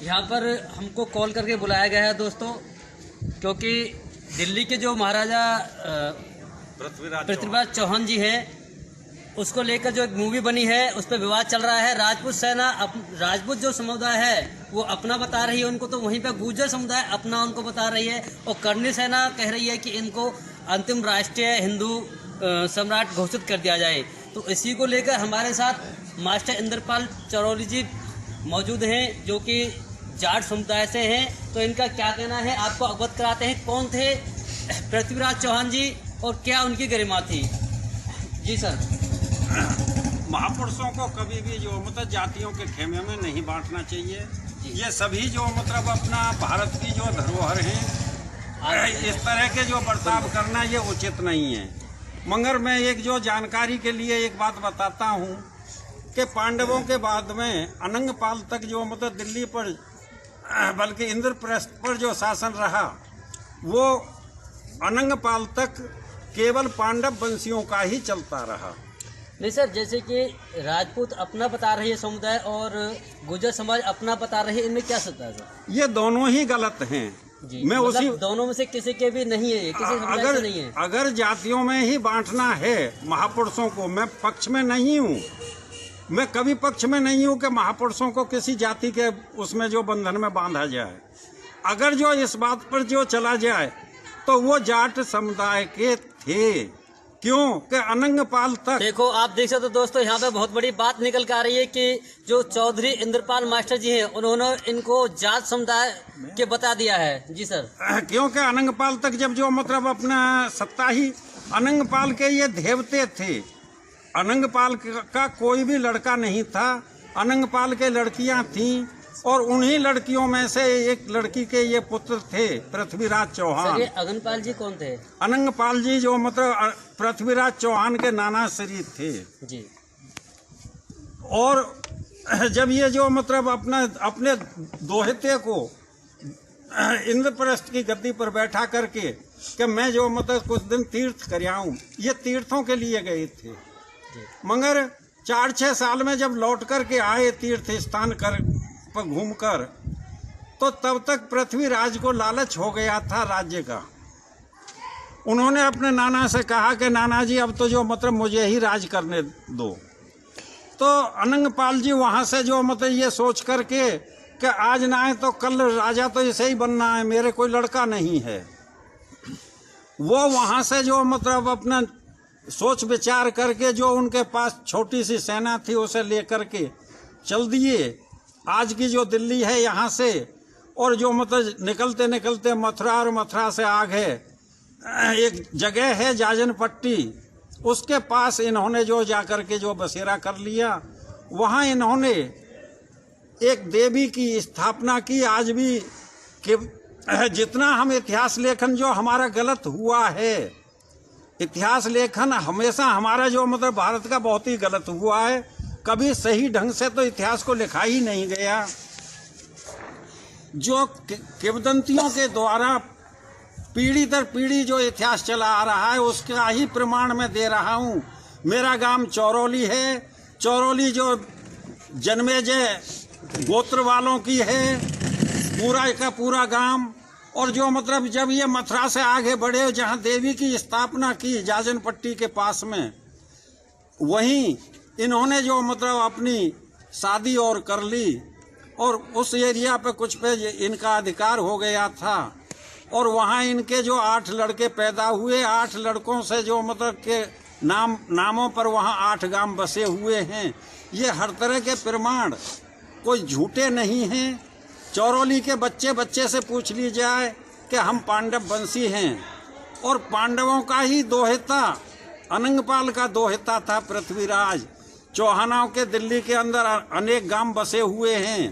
यहाँ पर हमको कॉल करके बुलाया गया है दोस्तों, क्योंकि दिल्ली के जो महाराजा पृथ्वीराज चौहान जी हैं, उसको लेकर जो एक मूवी बनी है उस पर विवाद चल रहा है। राजपूत सेना राजपूत जो समुदाय है वो अपना बता रही है उनको, तो वहीं पर गुर्जर समुदाय अपना उनको बता रही है, और कर्णी सेना कह रही है कि इनको अंतिम राष्ट्रीय हिंदू सम्राट घोषित कर दिया जाए। तो इसी को लेकर हमारे साथ मास्टर इंद्रपाल चौरोली जी मौजूद हैं, जो कि जाट समुदाय से हैं। तो इनका क्या कहना है आपको अवगत कराते हैं। कौन थे पृथ्वीराज चौहान जी और क्या उनकी गरिमा थी? जी सर। महापुरुषों को कभी भी जो मतलब जातियों के खेमे में नहीं बांटना चाहिए। ये सभी जो मतलब अपना भारत की जो धरोहर हैं, इस तरह के जो बर्ताव करना ये उचित नहीं है। मगर मैं एक जो जानकारी के लिए एक बात बताता हूँ कि पांडवों के बाद में अनंगपाल तक जो मतलब दिल्ली पर बल्कि इंद्रप्रस्थ पर जो शासन रहा, वो अनंगपाल तक केवल पांडव वंशियों का ही चलता रहा। नहीं सर, जैसे कि राजपूत अपना बता रही है समुदाय और गुर्जर समाज अपना बता रही है, इनमें क्या सत्ता है सर? ये दोनों ही गलत हैं जी। मैं मतलब उसी दोनों में से किसी के भी नहीं है, किसी समुदाय से नहीं है। अगर जातियों में ही बांटना है महापुरुषों को, मैं पक्ष में नहीं हूँ। मैं कभी पक्ष में नहीं हूँ कि महापुरुषों को किसी जाति के उसमें जो बंधन में बांधा जाए। अगर जो इस बात पर जो चला जाए तो वो जाट समुदाय के थे, क्यों कि अनंगपाल तक। देखो आप देख सकते हो दोस्तों, यहाँ पे बहुत बड़ी बात निकल कर आ रही है कि जो चौधरी इंद्रपाल मास्टर जी हैं, उन्होंने इनको जाट समुदाय के बता दिया है। जी सर। क्योंकि अनंगपाल तक जब जो मतलब अपना सत्ता ही अनंगपाल के ये देवते थे। अनंगपाल का कोई भी लड़का नहीं था, अनंगपाल के लड़कियां थीं, और उन्हीं लड़कियों में से एक लड़की के ये पुत्र थे पृथ्वीराज चौहान। ये अगनपाल जी कौन थे? अनंगपाल जी जो मतलब पृथ्वीराज चौहान के नाना श्री थे जी। और जब ये जो मतलब अपने दोहते को इंद्रप्रस्थ की गद्दी पर बैठा करके कि मैं जो मतलब कुछ दिन तीर्थ कर आऊं, ये तीर्थों के लिए गए थे। मगर 4-6 साल में जब लौट करके आए तीर्थ स्थान पर घूमकर, तो तब तक पृथ्वीराज को लालच हो गया था राज्य का। उन्होंने अपने नाना से कहा कि नाना जी अब तो जो मतलब मुझे ही राज करने दो। तो अनंगपाल जी वहां से जो मतलब ये सोच करके कि आज ना आए तो कल राजा तो इसे ही बनना है, मेरे कोई लड़का नहीं है, वो वहां से जो मतलब अपना सोच विचार करके जो उनके पास छोटी सी सेना थी उसे लेकर के चल दिए आज की जो दिल्ली है यहाँ से। और जो मतलब निकलते निकलते मथुरा, और मथुरा से आगे एक जगह है जाजन पट्टी, उसके पास इन्होंने जो जाकर के जो बसेरा कर लिया। वहाँ इन्होंने एक देवी की स्थापना की। आज भी कि जितना हम इतिहास लेखन जो हमारा गलत हुआ है, इतिहास लेखन हमेशा हमारा जो मतलब भारत का बहुत ही गलत हुआ है। कभी सही ढंग से तो इतिहास को लिखा ही नहीं गया। जो किंवदंतियों के द्वारा पीढ़ी दर पीढ़ी जो इतिहास चला आ रहा है, उसका ही प्रमाण मैं दे रहा हूँ। मेरा गांव चौरोली है। चौरोली जो जन्मेजय गोत्र वालों की है, पूरा का पूरा गांव। और जो मतलब जब ये मथुरा से आगे बढ़े, जहाँ देवी की स्थापना की जाजन पट्टी के पास में, वहीं इन्होंने जो मतलब अपनी शादी और कर ली, और उस एरिया पे कुछ पे इनका अधिकार हो गया था। और वहाँ इनके जो 8 लड़के पैदा हुए, 8 लड़कों से जो मतलब के नामों पर वहाँ 8 गांव बसे हुए हैं। ये हर तरह के प्रमाण कोई झूठे नहीं हैं। चौरोली के बच्चे बच्चे से पूछ ली जाए कि हम पांडव वंशी हैं, और पांडवों का ही दोहिता अनंगपाल का दोहिता था पृथ्वीराज। चौहानों के दिल्ली के अंदर अनेक गांव बसे हुए हैं।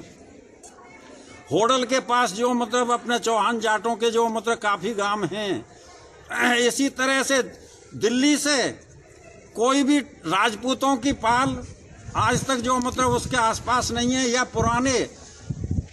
होडल के पास जो मतलब अपने चौहान जाटों के जो मतलब काफी गांव हैं। इसी तरह से दिल्ली से कोई भी राजपूतों की पाल आज तक जो मतलब उसके आसपास नहीं है, या पुराने